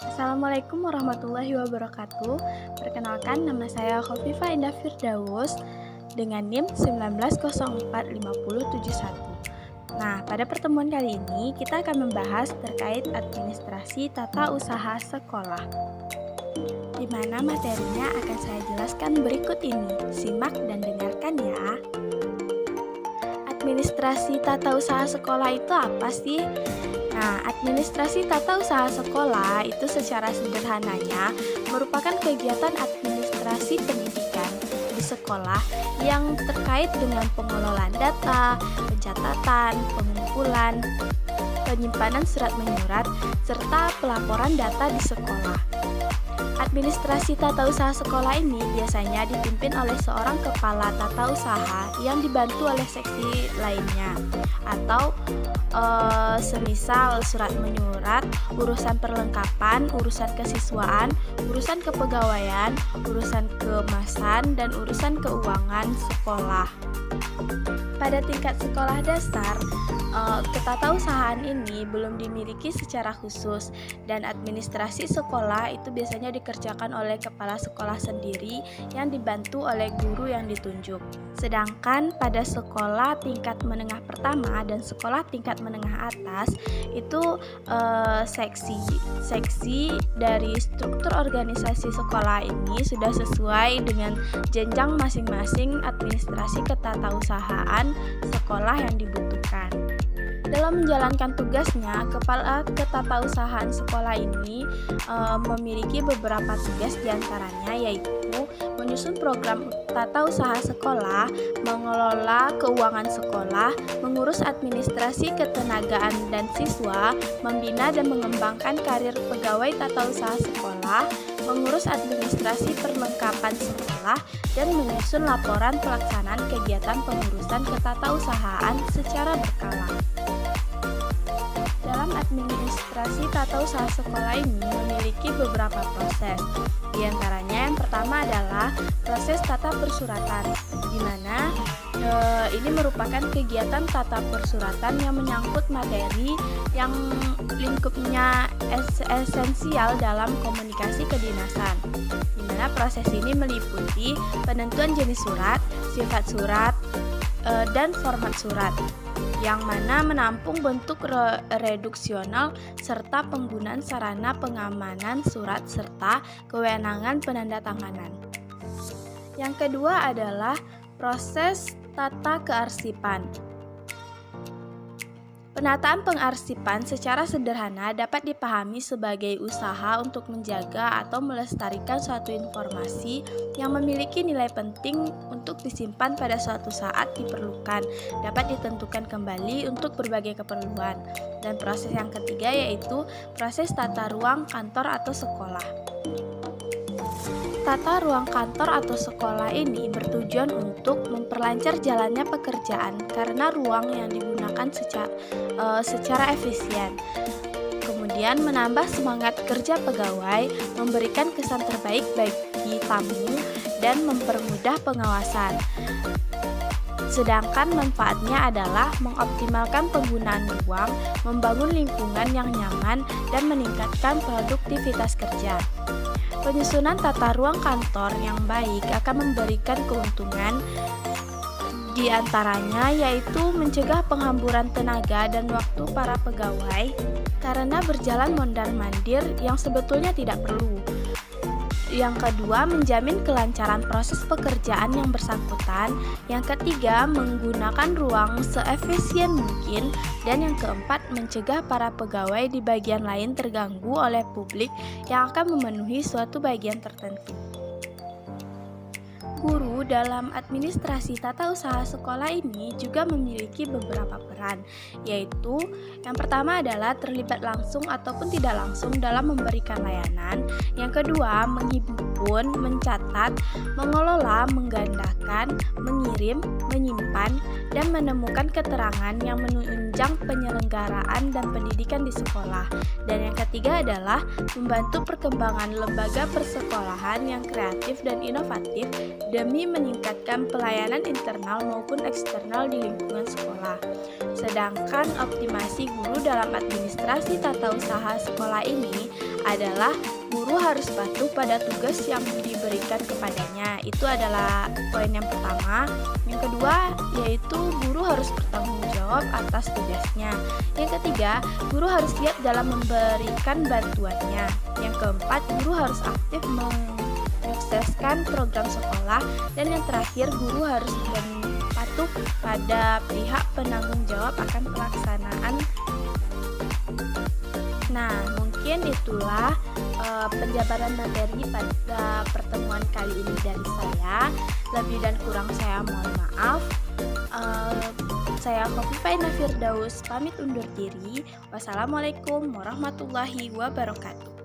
Assalamualaikum warahmatullahi wabarakatuh. Perkenalkan, nama saya Khofifah Indah Firdaus dengan NIM 19045071. Nah, pada pertemuan kali ini kita akan membahas terkait administrasi tata usaha sekolah, di mana materinya akan saya jelaskan berikut ini. Simak dan dengarkan ya. Administrasi tata usaha sekolah itu apa sih? Nah, administrasi tata usaha sekolah itu secara sederhananya merupakan kegiatan administrasi pendidikan di sekolah yang terkait dengan pengelolaan data, pencatatan, pengumpulan, penyimpanan surat menyurat, serta pelaporan data di sekolah. Administrasi tata usaha sekolah ini biasanya dipimpin oleh seorang kepala tata usaha yang dibantu oleh seksi lainnya, atau semisal surat menyurat, urusan perlengkapan, urusan kesiswaan, urusan kepegawaian, urusan keemasan, dan urusan keuangan sekolah. Pada tingkat sekolah dasar, ketatausahaan ini belum dimiliki secara khusus, dan administrasi sekolah itu biasanya dikerjakan oleh kepala sekolah sendiri yang dibantu oleh guru yang ditunjuk. Sedangkan pada sekolah tingkat menengah pertama dan sekolah tingkat menengah atas itu seksi dari struktur organisasi sekolah ini sudah sesuai dengan jenjang masing-masing administrasi ketatausahaan sekolah yang dibutuhkan. Dalam menjalankan tugasnya, kepala ketatausahaan sekolah ini memiliki beberapa tugas, diantaranya yaitu menyusun program tata usaha sekolah, mengelola keuangan sekolah, mengurus administrasi ketenagaan dan siswa, membina dan mengembangkan karir pegawai tata usaha sekolah, mengurus administrasi perlengkapan sekolah, dan menyusun laporan pelaksanaan kegiatan pengurusan ketatausahaan secara berkala. Dalam administrasi tata usaha sekolah ini memiliki beberapa proses. Di antaranya yang pertama adalah proses tata persuratan, di mana ini merupakan kegiatan tata persuratan yang menyangkut materi yang lingkupnya esensial dalam komunikasi kedinasan, di mana proses ini meliputi penentuan jenis surat, sifat surat, dan format surat, yang mana menampung bentuk reduksional serta penggunaan sarana pengamanan surat serta kewenangan penandatanganan. Yang kedua adalah proses tata kearsipan. Penataan pengarsipan secara sederhana dapat dipahami sebagai usaha untuk menjaga atau melestarikan suatu informasi yang memiliki nilai penting untuk disimpan pada suatu saat diperlukan, dapat ditentukan kembali untuk berbagai keperluan. Dan proses yang ketiga yaitu proses tata ruang kantor atau sekolah. Tata ruang kantor atau sekolah ini bertujuan untuk memperlancar jalannya pekerjaan karena ruang yang digunakan secara efisien. Kemudian menambah semangat kerja pegawai, memberikan kesan terbaik bagi tamu, dan mempermudah pengawasan. Sedangkan manfaatnya adalah mengoptimalkan penggunaan ruang, membangun lingkungan yang nyaman, dan meningkatkan produktivitas kerja. Penyusunan tata ruang kantor yang baik akan memberikan keuntungan, di antaranya yaitu mencegah penghamburan tenaga dan waktu para pegawai karena berjalan mondar-mandir yang sebetulnya tidak perlu. Yang kedua, menjamin kelancaran proses pekerjaan yang bersangkutan. Yang ketiga, menggunakan ruang seefisien mungkin. Dan yang keempat, mencegah para pegawai di bagian lain terganggu oleh publik yang akan memenuhi suatu bagian tertentu. Guru dalam administrasi tata usaha sekolah ini juga memiliki beberapa peran, yaitu yang pertama adalah terlibat langsung ataupun tidak langsung dalam memberikan layanan. Yang kedua, menghimpun, mencatat, mengelola, menggandakan, mengirim, menyimpan, dan menemukan keterangan yang menunjang penyelenggaraan dan pendidikan di sekolah. Dan yang ketiga adalah membantu perkembangan lembaga persekolahan yang kreatif dan inovatif demi meningkatkan pelayanan internal maupun eksternal di lingkungan sekolah. Sedangkan optimasi guru dalam administrasi tata usaha sekolah ini adalah guru harus patuh pada tugas yang diberikan kepadanya. Itu adalah poin yang pertama. Yang kedua, yaitu guru harus bertanggung jawab atas tugasnya. Yang ketiga, guru harus siap dalam memberikan bantuannya. Yang keempat, guru harus aktif menyukseskan program sekolah. Dan yang terakhir, guru harus patuh pada pihak penanggung jawab akan pelaksanaan. Nah, mungkin itulah penjabaran materi pada pertemuan kali ini dari saya. Lebih dan kurang saya mohon maaf. Saya Khofifah Firdaus pamit undur diri. Wassalamualaikum warahmatullahi wabarakatuh.